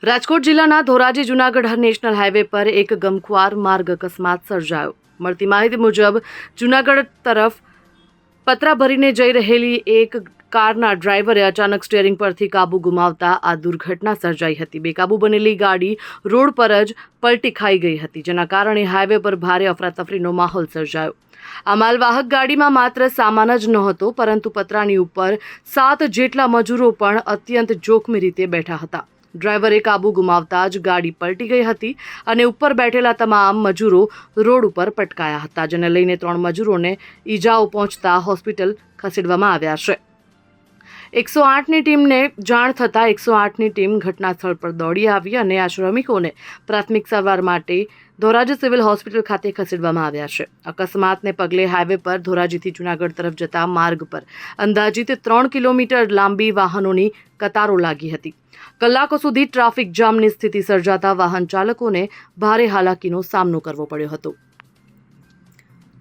રાજકોટ જિલ્લાના Dhoraji Junagadh national highway પર એક ગમખ્વાર માર્ગ અકસ્માત સર્જાયો। મળતી માહિતી મુજબ જૂનાગઢ તરફ પતરા ભરીને જઈ રહેલી એક કારના ડ્રાઈવરે અચાનક સ્ટીયરિંગ પરથી કાબુ ગુમાવતા આ દુર્ઘટના સર્જાઈ હતી। બેકાબુ બનેલી ગાડી રોડ પર જ પલટી ખાઈ ગઈ હતી, જેના કારણે હાઈવે પર ભારે અફરાતફરીનો માહોલ સર્જાયો। આ માલવાહક ગાડીમાં માત્ર સામાન જ નહોતો, પરંતુ પતરાની ઉપર 7 જેટલા મજૂરો પણ અત્યંત જોખમી રીતે બેઠા હતા। ડ્રાઈવરે કાબુ ગુમાવતા જ ગાડી પલટી ગઈ હતી અને ઉપર બેઠેલા તમામ મજૂરો રોડ ઉપર પટકાયા હતા, જેને લઈને 3 મજૂરોને ઈજાઓ પહોંચતા હોસ્પિટલ ખસેડવામાં આવ્યા છે। 108ની ટીમને જાણ થતાં 108ની ટીમ ઘટના સ્થળ પર દોડી આવી અને આ શ્રમિકોને પ્રાથમિક સારવાર માટે ધોરાજી સિવિલ હોસ્પિટલ ખાતે ખસેડવામાં આવ્યા છે। અકસ્માતને પગલે હાઈવે પર ધોરાજીથી જૂનાગઢ તરફ જતા માર્ગ પર અંદાજિત 3 કિલોમીટર લાંબી વાહનોની કતારો લાગી હતી। કલાકો સુધી ટ્રાફિક જામની સ્થિતિ સર્જાતા વાહન ચાલકોને ભારે હાલાકીનો સામનો કરવો પડ્યો હતો।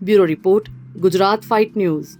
Bureau report, Gujarat fight news.